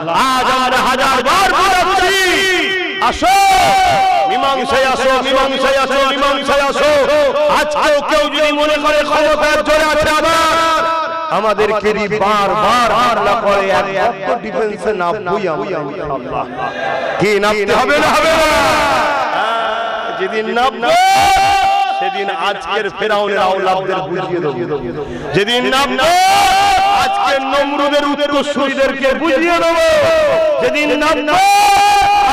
আজ আমরা হাজার বার বলেছি, আসো মীমাংসায় আসো, মীমাংসায় আসো, মীমাংসায় আসো। আজকেও কেউ যদি মনে করে ক্ষমতার জোরে আছে আবার আমাদেরকে বারবার হামলা করে, একদম ডিফেন্সে নামবই আমরা ইনশাআল্লাহ। কি নামতে হবে না হবে না? যেদিন নামবো সেদিন আজকের ফেরাউনের আওলাদদের বুঝিয়ে দেব, যেদিন নামবো আজকের নমরুদের উত্তরসূরিদেরকে বুঝিয়ে দেব, যেদিন নামবো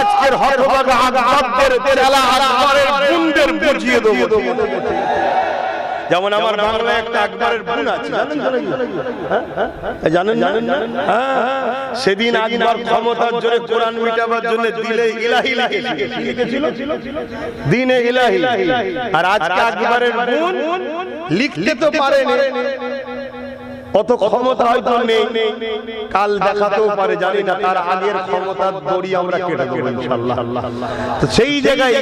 আজকের হতভাগা আকবরদের তেলা আকবরের গুন্ডের বুঝিয়ে দেব। যেমন আমার বাংলায় একটা আকবরের বোন আছে, জানেন জানেন জানেন? সেদিন আকবর ক্ষমতার জোরে কোরআন মিটাবার জন্য দিলে ইলাহি লিখেছিল, দিনে ইলাহি। আর আজকে আকবরের বোন লিখতে তো পারে না, অত ক্ষমতা হয়তো নেই, কাল দেখাতেও পারে, জানি না। তার আগের ক্ষমতার দড়ি আমরা কেটে দেবো ইনশাআল্লাহ। তো সেই জায়গায়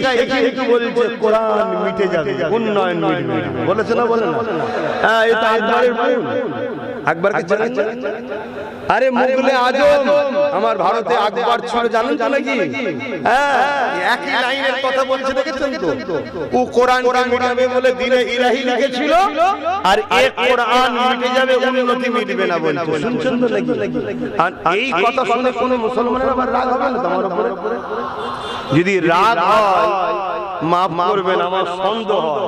কিন্তু বলছে কোরআন মিটে যাবে, উন্নয়ন মিটবে, বলেছে না বলে না? হ্যাঁ, এটা আকবরের বোন। আকবরকে জানেন? আরে মুগলে আজম আমার ভারতে আকবর ছিল, জানেন তো নাকি? হ্যাঁ, একই লাইনের কথা বলছে, দেখেছেন তো? ও কোরআন মিটাবে বলে দিনে ইলাহি লিখেছিল, আর এই কোরআন মিটে যাবে, উন্নতি মিটবে না বলছে। শুনছেন তো নাকি? আর এই কথা শুনে কোন মুসলমানের আবার রাগ হবে না তোমার উপরে? যদি রাগ হয় মাফ করবেন, আমার সন্দেহ হয়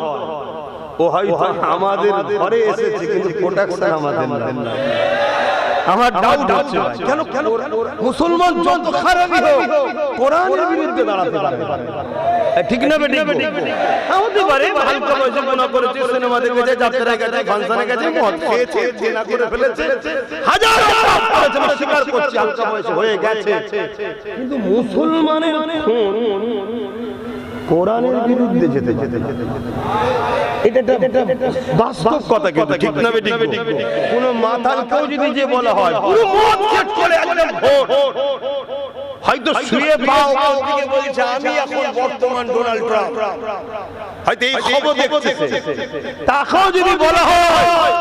ও হয়তো আমাদের ঘরে এসেছে কিন্তু প্রোটেকশন আমাদের না। আমার ডাউট হচ্ছে কেন কেন মুসলমান যত খারাপই হোক কোরআনের বিরুদ্ধে দাঁড়াতে পারে, ঠিক না বেটি? হতে পারে হালকা বয়সে গুনাহ করেছে, সিনেমা দেখেছে, যাত্রায় গেছে, ফাংশনে গেছে, মদ খেয়েছে, জেনা করে ফেলেছে, হাজার পাপ করেছে, আমি স্বীকার করছি হালকা বয়সে হয়ে গেছে, কিন্তু মুসলমানের খুন কোরআনের বিরুদ্ধে যেতে যেতে এটা বাস্তব কথা, কিন্তু ঠিক না বেটি? কোন মাথার কেউ যদি যে বলা হয় পুরো মত সেট করে একদম ভোট, হয়তো শুয়ে পাও দিকে বলছে আমি এখন বর্তমান ডোনাল্ড ট্রাম্প, হয়তো এই খবর দেখতেছে, তাকেও যদি বলা হয়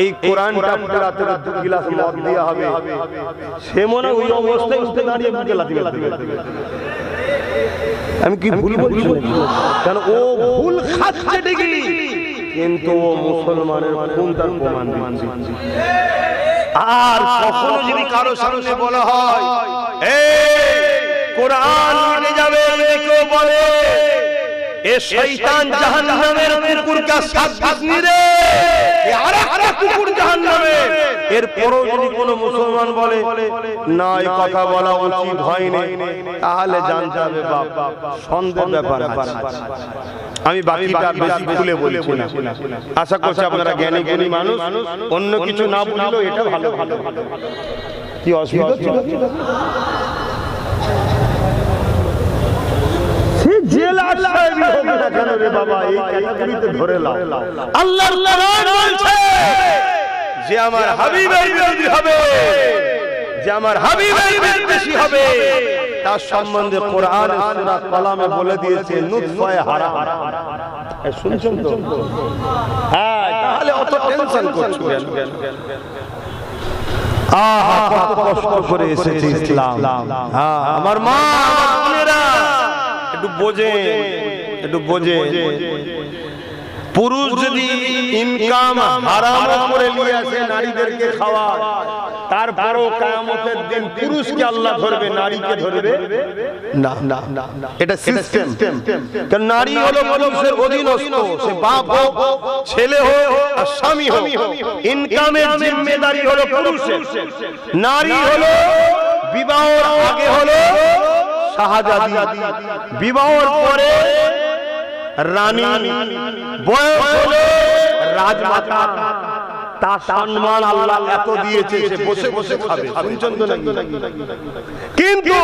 এই কোরআনটা পড়াতে 2 গ্লাস মদ দেয়া হবে, সে মনে ওই অবস্থায় উঠে দাঁড়িয়ে বুকে লাথি মারবে। আমি কি ভুল বলছি? কারণ ও ভুল খাচ্ছে ঠিকই, কিন্তু ও মুসলমানের খুন তার প্রমাণ দিচ্ছে। আর কখনো যদি কারো সামনে বলা হয় এই কোরআন মিটে যাবে, কেউ বলে এ শয়তান জাহান্নামের কুকুরকে সাবধান নিরে, এ আরেকটা কুকুর জাহান্নামে, এরপরও যদি কোনো মুসলমান বলে না এই কথা বলা উচিত হয়নি, তাহলে জানতে হবে বাপ সন্দেহ ব্যাপার আছে। আমি বাকিটা বেশি খুলে বলছি না, আশা করছি আপনারা জ্ঞানী জ্ঞানী মানুষ, অন্য কিছু না বুঝলেও এটা ভালো ভালো। কি অসুবিধা ছিল? আল্লাহর কোরআন বলছে যে আমার হাবিবের বিরোধী হবে, যে আমার হাবিবের বিদ্বেষী হবে, তার সম্বন্ধে কোরআন সূরা কালামে বলে দিয়েছে নুতফায়ে হারাম। শুনছেন তো? হ্যাঁ, তাহলে অত টেনশন করছো কেন? আহা কত কষ্ট করে এসেছে ইসলাম। হ্যাঁ, আমার মা বোনেরা একটু বোঝে, একটু বোঝে। পুরুষ যদি ইনকাম হারাম করে নিয়ে আসে নারীদেরকে খাওয়ায়, তারপরও কিয়ামতের দিন পুরুষকে আল্লাহ ধরবে, নারীকে ধরবে না। এটা সিস্টেম। কারণ নারী হলো পুরুষের অধীনস্থ, সে বাপ হোক, ছেলে হোক আর স্বামী হোক, ইনকামের জিম্মেদারি হলো পুরুষের। নারী হলো বিবাহের আগে হলো শাহজাদি, বিবাহের পরে রানী, বয়স হলে রাজমাতা। তার সম্মান আল্লাহ এত দিয়েছে, সে বসে বসে খাবে। শুনছেন তো নাকি? কিন্তু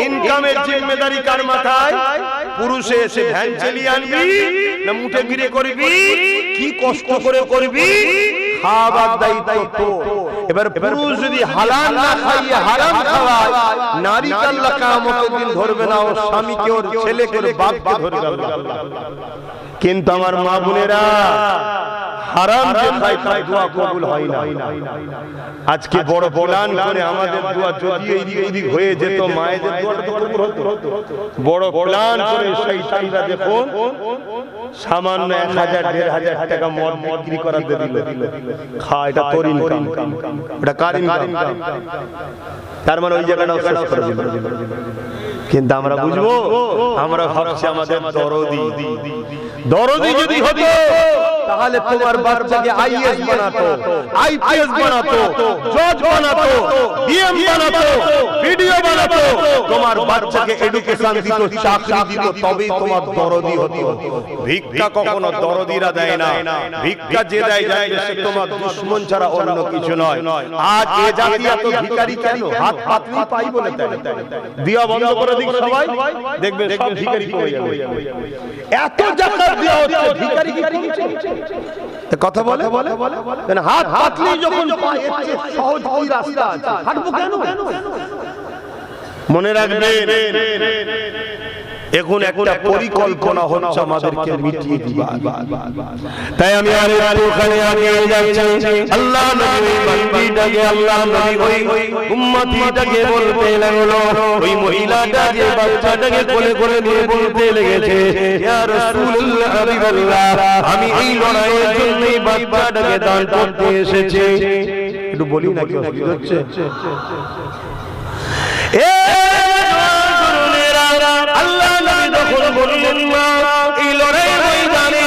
ইনকামের জিম্মেদারি কার মাথায়? পুরুষে এসে ভ্যান চালিয়ে আনবি না মুঠে গিরে করবি, কি কষ্ট করে করবি, খাবার দায়িত্ব তোর। এবার পুরুষ যদি হালাল না খাইয়ে হারাম খাওয়ায়, নারী আল্লাহ কিয়ামতের দিন ধরবে না, ওর স্বামীকে, ওর ছেলেকে, ওর বাপকে ধরবে আল্লাহ। কিন্তু আমার মা বোনেরা, হারাম যে খায় তার দোয়া কবুল হয় না। আজকে বড় প্ল্যান করে আমাদের দোয়া যদি এদিক ওদিক হয়ে যেত, মায়েদের দোয়াটা তো কবুল হতো। বড় প্ল্যান করে শয়তানরা দেখুন সামান্য 1000-1500 টাকা মদ বিক্রি করার দিয়ে দিল, খা, এটা তোর ইনকাম, এটা কার ইনকাম, তার মানে ওই জায়গাটাও শেষ করে দিল। কিন্তু আমরা বুঝবো, আমরা ভাবছি আমাদের দরদি যদি হতো তাহলে তোমার বাচ্চাকে আইএস বানাতো, আইপিএস বানাতো, জজ বানাতো, ডিএম বানাতো, ভিডিও বানাতো, তোমার বাচ্চাকে এডুকেশন দিত, চাকরি দিত, তবেই তোমার দরদি হতো। ভিক্ষা কখনো দরদিরা দেয় না, ভিক্ষা যে দেয় যায় সে তোমার দুশমন ছাড়া অন্য কিছু নয়। আজ এ জাতি এত ভিখারি কেন? হাত পাতলি পাই বলে দিয়া বন্ধ করে দিক সবাই, দেখবেন সব ভিখারি কমে যাবে। এত জাকাত দেওয়া হচ্ছে, ভিখারি কি কমছে? কথা বলে হাত পাতলি যখন পায়, সহজ কি রাস্তা আছে, হাঁটবো কেন? মনে রাখবেন, এখন একটা পরিকল্পনা হচ্ছে আমাদেরকে মিটিয়ে দিবা। তাই আমি ওখানে আগে যাচ্ছি, আল্লাহ নবী বান্দিটাকে, আল্লাহ নবী ওই উম্মতিটাকে বলতে লাগলো, ওই মহিলাটা যে বাচ্চাটাকে কোলে করে নিয়ে বলতে লেগেছে, ইয়া রাসূলুল্লাহ, হাবিবাল্লাহ, আমি এই লড়াইয়ের জন্য এই বাচ্চাটাকে দান করতে এসেছি। একটু বলি না, কি হচ্ছে? আল্লাহ নবী যখন বললেন, মা, এই লড়াইয়ের ময়দানে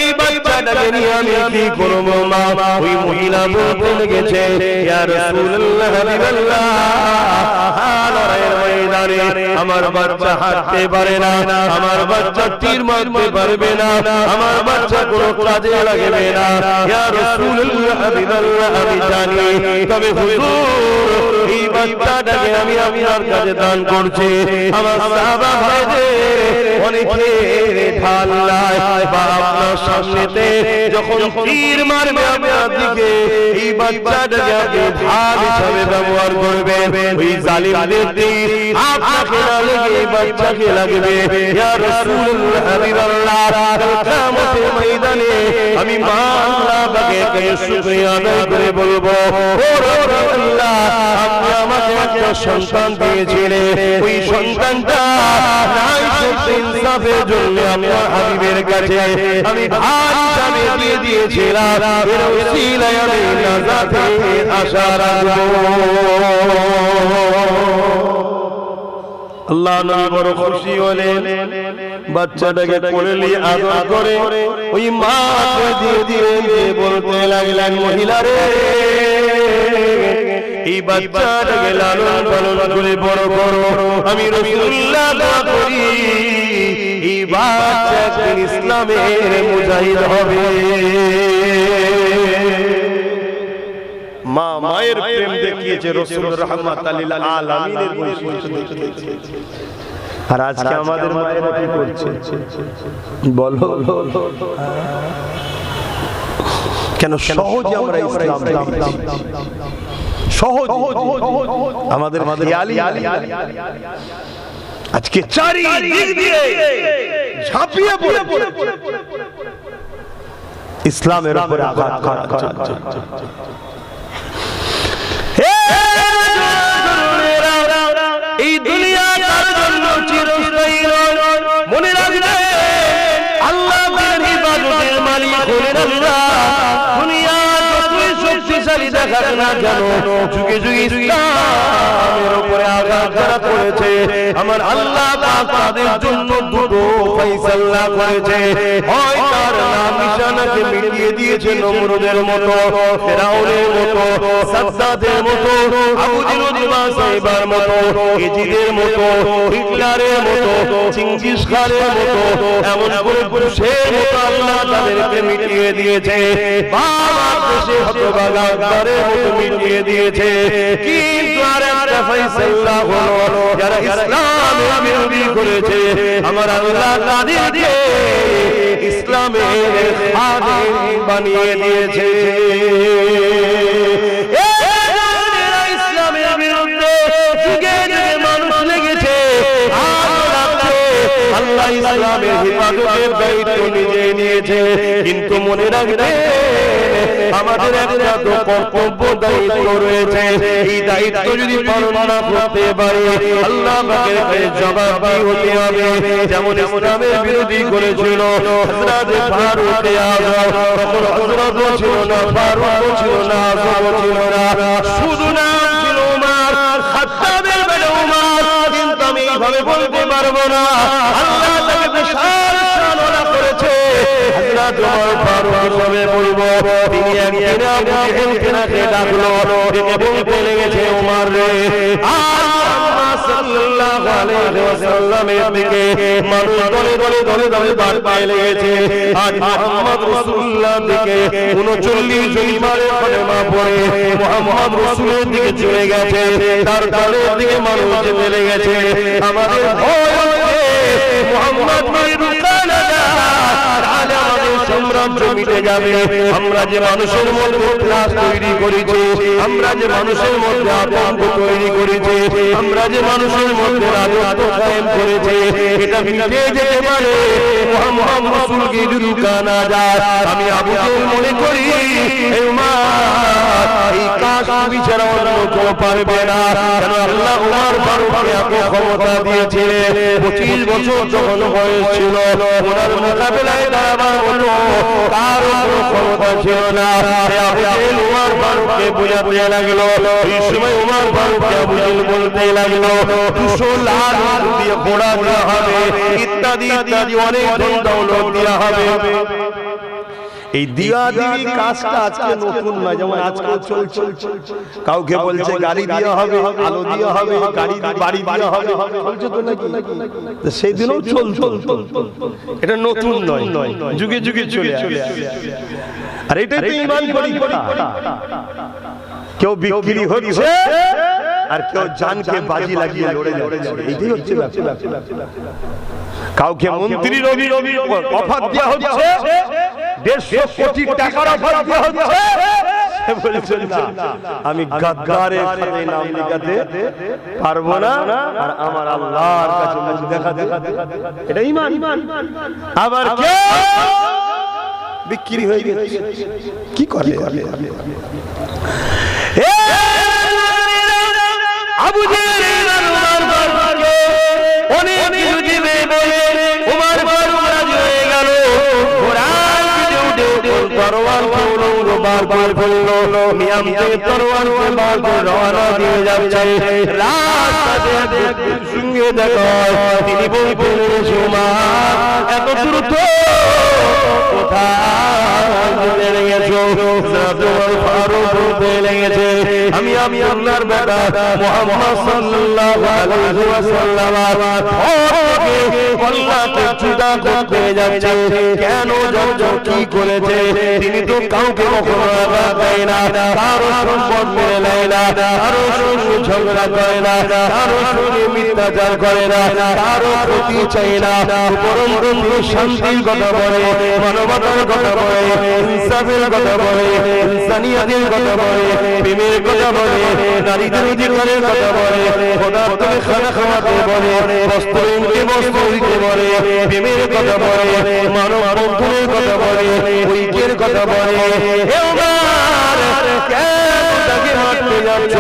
এই বাচ্চাটাকে নিয়ে আমি কি করব মা? ওই মহিলা বলতে লেগেছে, ইয়া রাসূলুল্লাহ, হাবিবাল্লাহ, লড়াইয়ের ময়দানে আমার বাচ্চা হাঁটতে পারে না, আমার বাচ্চা তীর মারতে পারবে না, আমার বাচ্চা কোনো কাজে লাগবে না, ইয়া রাসূলুল্লাহ, হাবিবাল্লাহ, আমি জানি, তবে হুজুর এই বাচ্চাটাকে আমি আপনার কাছে দান করছি। আমার সাহাবা ভাইদের অনেকের ঢাল নাই, বা আপনার সামনেতে যখন তীর মারবে আপনার দিকে, এই বাচ্চাটাকে আপনি ঢাল হিসাবে ব্যবহার করবেন। ওই জালিমদের তীর আপনাকে না লেগে এই বাচ্চাকে লাগবে। ইয়া রাসূলুল্লাহ, হাবিবাল্লাহ, কিয়ামতের ময়দানে আমি আল্লাহ পাকের শুকরিয়া আদায় করে বলবো, ও রাব্বুল্লাহ, আপনি আমাকে একটা সন্তান দিয়েছিলেন, ওই সন্তানটা নাই সত্য ইনসাফের জন্য আপনার হাবিবের কাছে আমি ভাই হিসাবে দিয়ে দিয়েছিলাম, এর ওসিলায় আমি নাজাতের আশা রাখবো। আল্লাহ নবী বড় খুশি হলেন, বাচ্চাটাকে কোলে নিয়ে আদর করে ওই মাকে দিয়ে দিয়ে বলতে লাগলেন, মহিলা রে, এই বাচ্চাটাকে লালন পালন করে বড় করো, আমি রাসূলুল্লাহ দোয়া করি এই বাচ্চা একদিন ইসলামের মুজাহিদ হবে। মা মায়ের প্রেম দেখিয়েছে, রাসূল রাহমাতাল লিল আলামিনের বৈশিষ্ট্য দেখিয়েছে। আর আজকে আমাদের মায়েরা কি করছে বলো? কেন সহজে আমরা ইসলাম সহজ আমাদের খেয়ালি আজকে চারিদিক দিয়ে ঝাঁপিয়ে পড়ে ইসলামের উপরে আঘাত করা হচ্ছে। এই দুনিয়া তার জন্য চিরস্থায়ী নয়, মনে রাখবে আল্লাহর ইবাদতের মালিক হলেন আল্লাহ। দুনিয়া যতই শক্তিশালী দেখাক না কেন, যুগে যুগে ইসলামের উপরে আঘাত যারা করেছে, আমার আল্লাহ পাক তাদের জন্য দুটো ফয়সালা করেছে। হয় তার নাম নিশানাকে মিটিয়ে দিয়েছে নমরুদের মতো, ফিরাউনের মতো, সাদ্দাদের মতো, আবু জেহেল সাহেবের মতো, ইজিদের মতো, হিটলারের মতো, চিঙ্গিস খানের মতো, এমন করে পুরুষের মতো আল্লাহ তাদেরকে মিটিয়ে দিয়েছে। বাবার দেশে হতভাগা আকবরের মতো মিটিয়ে দিয়েছে। কিন্তু আর একটা ফয়সালা হলো, যারা ইসলামের বিরোধী করেছে, আমার আল্লাহ তাদেরকে ইসলামের খাদেম বানিয়ে দিয়েছে। ইসলামের হেফাজতের দায়িত্ব নিজে নিয়েছে। কিন্তু মনে রাখবেন আমাদের একটা তো কর্তব্য দায়িত্ব রয়েছে। এই দায়িত্ব যদি পালন না করতে পারি আল্লাহ পাকের কাছে জবাবদিহি হতে হবে। যেমন ইসলামের বিরোধী করেছিল হযরত ফারুক আযম, তখন হযরতও ছিল না, ফারুকও ছিল না, আযমও ছিল না, শুধু নাম ছিল উমর, খাত্তাবের বেটা উমর। কিন্তু আমি এইভাবে বলতে পারবো না, আল্লাহ তাকে বিশাল সম্মাননা করেছে। হযরত ওমর ফারুক হিসেবে বলবো, তিনি একদিন আবু জেহেলকে ডাকলো, ডেকে বলতে লেগেছে, ওমর রে, আজ মুহাম্মদ সাল্লাল্লাহু আলাইহি ওয়াসাল্লামের দিকে মানুষ দলে দলে দলে দলে বাড়তে লেগেছে। আজ মুহাম্মদ রাসূলুল্লাহর দিকে 39 জন ইমানের কলেমা পড়ে মুহাম্মদ রাসূলের দিকে চলে গেছে, তার দলের দিকে মানুষ যেতে লেগেছে। আমাদের ভয় হচ্ছে মুহাম্মদ রুকা না যায়, আমাদের সাম্রাজ্য মিটে যাবে। আমরা যে মানুষের মধ্যে ত্রাস তৈরি করেছি, আমরা যে মানুষের মধ্যে আতঙ্ক তৈরি করেছি, আমরা যে মানুষের মধ্যে রাজত্ব কায়েম করেছি, এটা মিটে যেতে পারে মুহাম্মদ রাসূলকে যদি রুকা না যায়। আমি আবু জেহেল মনে করি এই কাজ তুমি ছাড়া অন্য কেউ পারবে না। কেন আল্লাহ ওমর ফারুককে এত ক্ষমতা দিয়েছিলেন। 25 বছর যখন বয়স ছিল, ওনার মোকাবেলায় দাঁড়াবার মতো কারো কোনো ক্ষমতা ছিল না। আবু জেহেল ওমর ফারুককে বোঝাতে লাগলো। এই সময় ওমর ফারুককে আবু জেহেল বলতে লাগলো, 200 লাখ দিয়ে ঘোড়া দেওয়া হবে, ইত্যাদি ইত্যাদি অনেক ধন দৌলত দেওয়া হবে। এই দিয়া দিবি কাজটা আজকে নতুন নয়, যেমন আজকে চলছে। কাউকে বলছে গাড়ি দেওয়া হবে, আলো দেওয়া হবে, গাড়ি বাড়ি দেওয়া হবে, চলছে তো নাকি? সেই দিনও চলতো, এটা নতুন নয়, যুগে যুগে চলে আসে। আর এটাই তো ঈমান পরীক্ষা। কেউ বিক্রি হচ্ছে আর কেউ জানকে বাজি লাগিয়ে লড়ে যাচ্ছে, এইটাই হচ্ছে ব্যাপার। কাউকে মন্ত্রীর অফার দেওয়া হচ্ছে, 150 কোটি টাকার অফার দেওয়া হচ্ছে, সে বলছে না আমি গাদ্দারের খাতে নাম লিখাতে পারবো না, আর আমার আল্লাহর কাছে মুখ দেখাতে। এটা ঈমান। আবার কে বিক্রি হয়ে গেছে, কি করে? আবু জেহেল অনেক কিছু দিবে বলে ওমর ফারুক রাজি হয়ে গেল। ঘোড়ার পিঠে উঠে তরোয়ারকে উলঙ্গ বার বার করলো, মিয়াম থেকে তরোয়ারকে বার করে রওনা দিয়ে যাচ্ছে। রাস্তাতে সঙ্গে দেখা, তিনি বলতে লেগেছে, ওমর এত দ্রুত কোথায় লেগেছো? ওমর ফারুক বলতে লেগেছে, আমি আল্লাহর বেটা মুহাম্মদ সাল্লাল্লাহু আলাইহি ওয়াসাল্লাম আল্লাহকে জুদা করতে যাচ্ছে। কেন যাচ্ছ, কি করেছে? তিনি তো কাউকে কখনো আঘাত দেয় না, কারো সম্পদ মেনে নেয় না, কারো সঙ্গে ঝগড়া করে না, কারো সঙ্গে মিথ্যাচার করে না, কারো ক্ষতি চায় না, বরং তিনি শান্তির কথা বলে, মানবতার কথা বলে, ইনসাফের কথা বলে, ইনসানিয়াতের কথা বলে, প্রেমের কথা বলে, নারীদের অধিকারের কথা বলে, খোদার তুমি খানা খাওয়াতে বলে, বস্ত্রহীনকে বস্ত্র দিতে বলে, প্রেমের কথা বলে, মানব বন্ধনের কথা বলে, ঐক্যের কথা বলে। হে ওমর, কেন তাকে মারতে যাচ্ছ?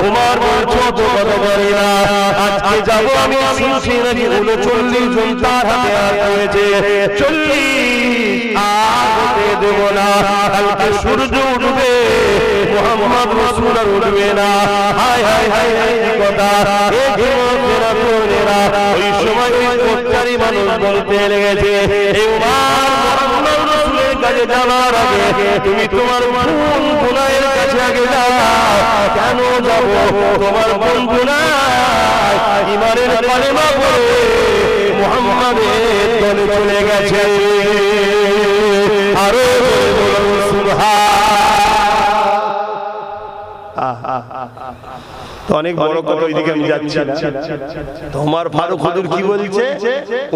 ওমর বলছো তো কথা বলে না। আজকে যাবো আমি শুনছি নাকি 39 জন তার হাতে হাত হয়েছে, 40 আর হতে দেব না। কালকে সূর্য উঠবে, মুহাম্মদ রাসূল আর উঠবে না। হায় হায় হায় হায় কি কথা! ওই সময় ওই কোত্তারি মানুষ বলতে লেগেছে, হে উমর, মুহাম্মদ রাসূলের কাছে যাওয়ার আগে তুমি তোমার বোন বুনাইয়ের কাছে আগে যাও। কেন যাব? তোমার বোন বুনাই ঈমানের কালেমা পড়ে মুহাম্মাদের দলে চলে গেছে। আরো বলুন সুবহান। তো অনেক বড় কথা, ওইদিকে আমি যাচ্ছি না। তোমার ফারুক হুজুর কি বলছে?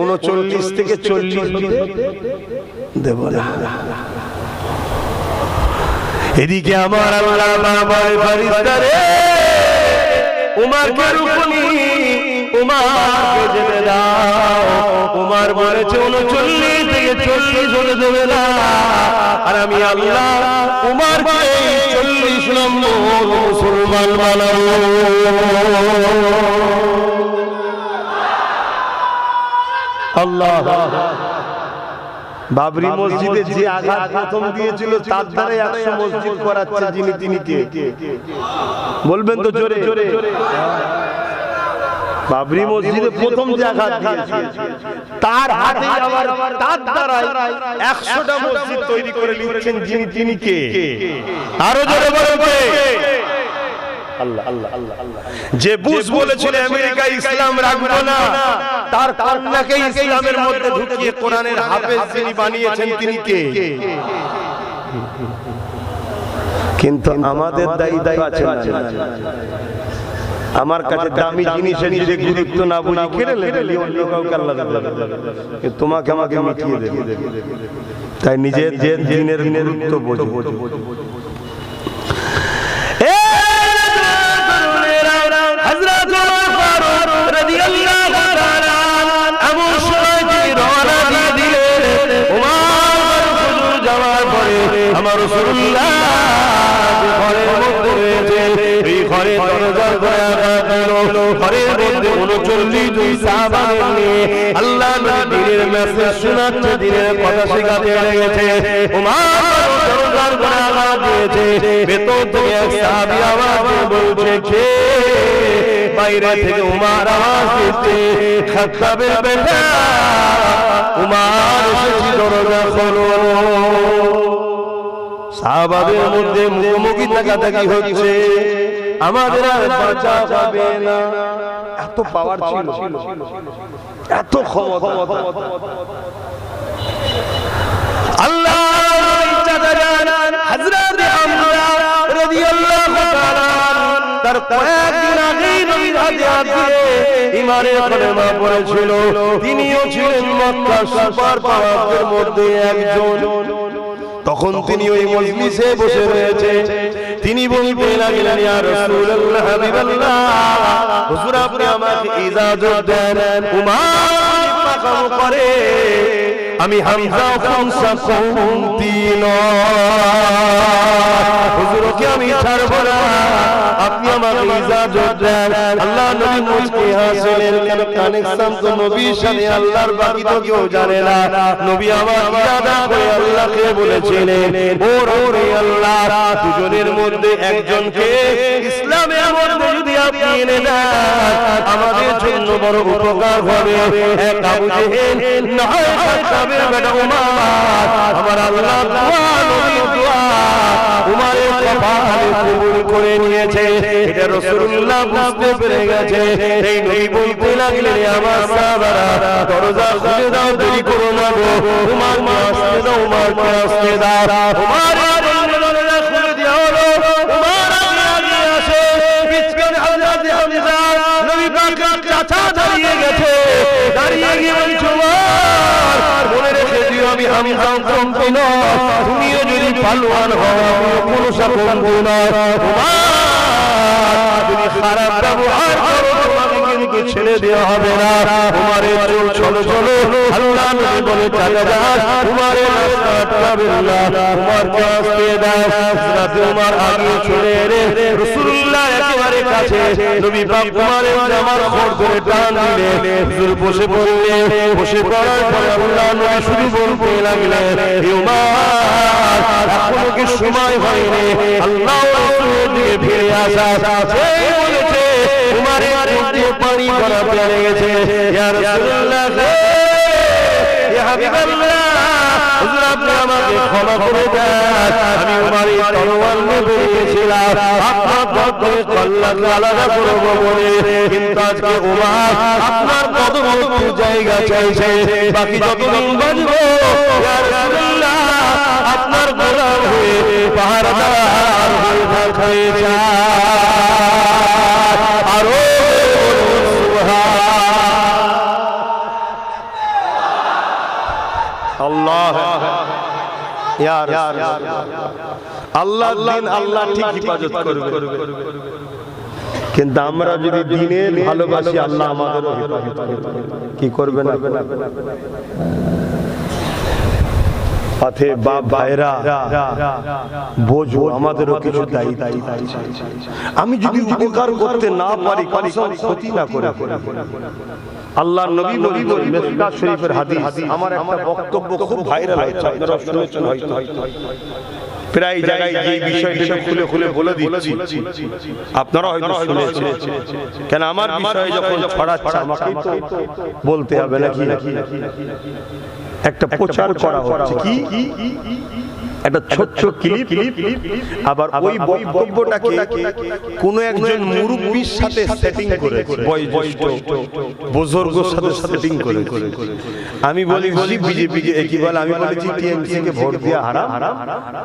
39 থেকে 40 দেব না। এদিকে আমার আল্লাহ বাবার ফেরেশতা রে, উমারকে রুকুনি, উমারকে যেতে দাও। উমার বলেছে 39 থেকে 40 হলে দেবে না, আর আমি আল্লাহ উমারকে 40 নম্বর মুসলমান বানাবো। আল্লাহ বাবরি মসজিদে যে আঘাত প্রথম দিয়েছিল তার দ্বারাই 100 মসজিদ করাচ্ছে যিনি, তিনি কে বলবেন তো জোরে জোরে? বাবরি মসজিদে প্রথম যে আঘাত দিয়েছিল তার হাতে আবার তার দ্বারাই 100টা মসজিদ তৈরি করে নিচ্ছেন যিনি, তিনি কে? আরো জোরে বলুন কে? আল্লাহ আল্লাহ আল্লাহ আল্লাহ। যে বুশ বলেছিল আমেরিকা ইসলাম রাখবো না, তার কন্যাকে ইসলামের মধ্যে ঢুকিয়ে কোরআনের হাফেজ যিনি বানিয়েছেন তিনি কে? কিন্তু আমাদের দায়িত্ব আছে না, আমার কাছে দামি জিনিসের যদি গুরুত্ব না বুঝি কেড়ে নেবে, অন্য কাউকে আল্লাহ দেবে, তোমাকে আমাকে মিটিয়ে দেবে। তাই নিজের দিনের গুরুত্ব বোঝো। হযরত ওমর ফারুক রাদিয়াল্লাহু তাআলা এমন সময় তিনি রওনা দিয়ে দিলেন। ওমর হুজুর যাওয়ার পরে আমার রাসূলুল্লাহ ঘরের মধ্যে রয়েছে, এই ঘরে দরজা খোলা ছিল। ঘরের মধ্যে 39 সাহাবা নিয়ে আল্লাহ নবী দিনের মেসেজ শোনাচ্ছে, দিনের কথা শেখাতে লেগেছে। ওমর দরজার খোলা দিয়েছে, ভেতর থেকে এক সাহাবী আওয়াজ বলছে, কে? বাইরে থেকে উমার আওয়াজ দিচ্ছে, খাত্তাবের বেটা উমার এসেছি, দরজা খোলো। সাহাবাদের মধ্যে মুখোমুখি তাকাতাকি হচ্ছে, আমাদের আর বাঁচা যাবে না। এত পাওয়ার ছিল, এত ক্ষমতা। আল্লাহ হযরত হামজা রাদিয়াল্লাহু তাআলা তার কয়েকদিন আগেই নবীর হাতে দিয়ে ঈমানের কলেমা পড়েছিল। তিনিও ছিলেন মক্কার সুপার পাওয়ারদের মধ্যে একজন। তখন তিনি ওই মজলিসে বসে রয়েছে, তিনি বলতে লাগলেন, ইয়া রাসূলুল্লাহ হাবিবাল্লাহ, হুজুর আপনি আমাকে ইজাজত দেন, উমার মাকাম করে আমি হামজা খামসা কুমতি নয়, হুজুরকে আমি ছাড়ব না, আপনি আমাকে ইজাজত দেন। আল্লাহ নবী মুচকি হাসলেন, কেন কানেকশন তো নবীর সাথে আল্লাহর, বাকি তো কেউ জানে না। নবী আমার ইরাদা করে আল্লাহকে বলেছিলেন, ওরে আল্লাহ, দুজনের মধ্যে একজনকে ইসলামের মধ্যে যদি আপনি এনে দেন আমাদের জন্য বড় উপকার হবে। এক আবু জেহেল নয় খাত্তাবের বেটা উমার, আমার আল্লাহ দোয়া নবীর দোয়া উমারের কপালে কবুল করে নিয়েছে। এটা রাসূলুল্লাহ বুঝতে পেরে গেছে। এই নবী বলতে লাগলেন, আমার সাহাবারা দরজা খুলে দাও, দেরি করো না গো, উমারকে আসতে দাও, উমারকে আসতে দাও। উমার দরজা খুলে দেওয়া হলো। উমার আগে আসে, পিছনে হযরত হামজা নবী পাকের চাচা দাঁড়িয়ে গেছে। দাঁড়িয়ে গিয়ে বলছে, উমার মনে রেখে দিও, আমি হামজা কমবো না, তুমিও যদি পালোয়ান হও আমিও কোনো কমবো না। উমার তুমি খারাপ ব্যবহার করো, তোমাকে কিন্তু ছেড়ে দেওয়া হবে না। উমারের চোখ চলো চলো, আল্লাহ নবী বলে চাচা যান, উমারের রাস্তা আটকাবেন না, উমারকে আসতে দাও। হযরত উমার আগে চলে এলে রাসূলুল্লাহ একেবারে কাছে, নবী পাক উমারের জামার খোঁড় ধরে টান দিলে, হুজুর বসে পড়লে। বসে পড়ার পরে আল্লাহ নবী শুধু বলতে লাগলেন, হে উমার, এখনো কি সময় হয়নি আল্লাহ রাসূলের দিকে ফিরে আসা? সেই বলেছে উমারের চোখে পানি পড়া পেয়ে গেছে। ইয়া রাসূলুল্লাহ, ইয়া হাবিবাল্লাহ, হুজুর আপনি আমাকে ক্ষমা করে দেন, আমি উমারের তরোয়াল নিয়ে বেরিয়েছিলাম আপনার পক্ষে কল্যাণকে আলাদা করবো বলে, কিন্তু আজকে উমার আপনার কদম একটু জায়গা চাইছে, বাকি যতদিন বাঁচবো ইয়া রাসূলুল্লাহ আপনার গোলাম হয়ে পাহারাদার হয়ে থাকতে চাই। আরো আল্লাহ আল্লাহ দিন আল্লাহ ঠিক হেফাজত করবে। কিন্তু আমরা যদি দিনের ভালোবাসি আল্লাহ আমাদেরও কি করবে না। পথে বাপ ভাইরা বোঝো আমাদেরও কিছু দায়িত্ব। আমি যদি উপকার করতে না পারি কসম ক্ষতি না করে। আল্লাহর নবী বলেছেন মিসকাত শরীফের হাদিস, আমার একটা বক্তব্য খুব ভাইরাল হয়েছে, আপনারা শুনেছেন হয়তো। প্রায় জায়গায় এই বিষয়টা খুলে খুলে বলে দিচ্ছি, আপনারা হয়তো শুনেছেন। কেন আমার বিষয়ে যখন ছড়াচ্ছে আমাকে তো বলতে হবে নাকি। একটা প্রচার করা হচ্ছে কি একটা ছোট্ট ক্লিপ, আবার ওই বক্তব্যটাকে কোন একজন মুরব্বির সাথে সেটিং করে, বয়োজ্যেষ্ঠ বুজুর্গের সাথে সেটিং করে। আমি বলেছি বিজেপি কে একই বলে, আমি বলেছি টিএমসি কে ভোট দেওয়া হারাম,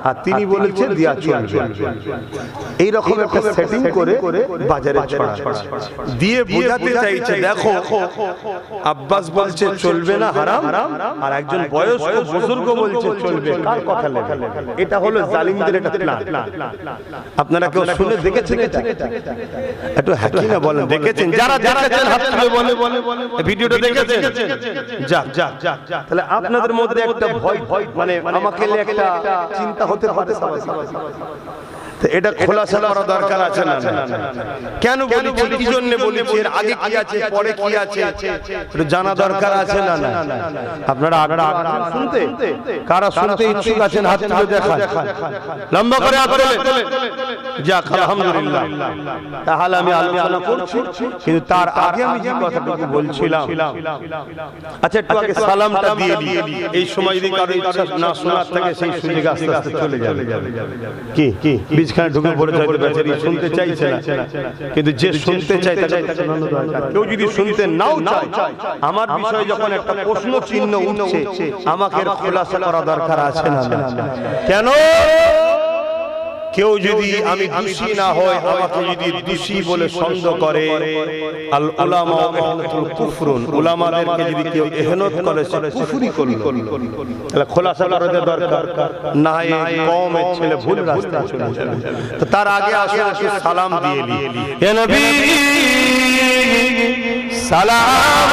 আর তিনি বলেছেন দেওয়া চলবে। এই রকম একটা সেটিং করে বাজারে ছড়াচ্ছে, দিয়ে বোঝাতে চাইছে দেখো আব্বাস বলছে চলবে না হারাম, আর একজন বয়স্ক বুজুর্গ বলছে চলবে। কার কথা লেখা? এটা হলো জালিমদের একটা প্ল্যান। আপনারা কেউ শুনে দেখেছেন এটা? একটু হাকি না বলেন দেখেছেন? যারা দেখেছেন হাত তুলে বলে ভিডিওটা দেখেছেন? যাক যাক, তাহলে আপনাদের মধ্যে একটা ভয় মানে আমাকে একটা চিন্তা হতে পারে। এটা খোলাসা করা দরকার আছে না? কেন বলেছি, কি জন্য বলেছি, এর আগে কি আছে পরে কি আছে একটু জানা দরকার আছে না? আপনারা শুনতে কারা শুনতে ইচ্ছুক আছেন হাত তুলে দেখান, লম্বা করে হাত তোলেন। যাক আলহামদুলিল্লাহ, তাহলে আমি আলোচনা করছি। কিন্তু তার আগে আমি যে কথাটুকু বলছিলাম, আচ্ছা একটু আগে সালামটা দিয়ে দিই। এই সময় যদি কারো ইচ্ছা না শোনার থাকে সেই সুযোগ আস্তে আস্তে চলে যাবে। কি বিছখানে ঢুকে পড়ে যায়, বেচারি শুনতে চাইছে না, কিন্তু যে শুনতে চায় তাকে শোনানো দরকার। কেউ যদি শুনতে নাও চায়, আমার বিষয়ে যখন একটা প্রশ্ন চিহ্ন উঠছে, আমাকে খোলাসা করা দরকার আছে না? কেন? কেউ যদি আমি দোষী না হয়, আমাকে যদি দোষী বলে সন্দেহ করে, আল উলামা ইহনাতুল কুফরুন, উলামাদেরকে যদি কেউ ইহনাত করে সে কুফরি করলো। তাহলে খোলাসা করা দরকার, না হয় কওমের ছেলে ভুল রাস্তায় চলে যাবে। তো তার আগে আসুন একটু সালাম দিয়ে নিই। ইয়া নবী সালাম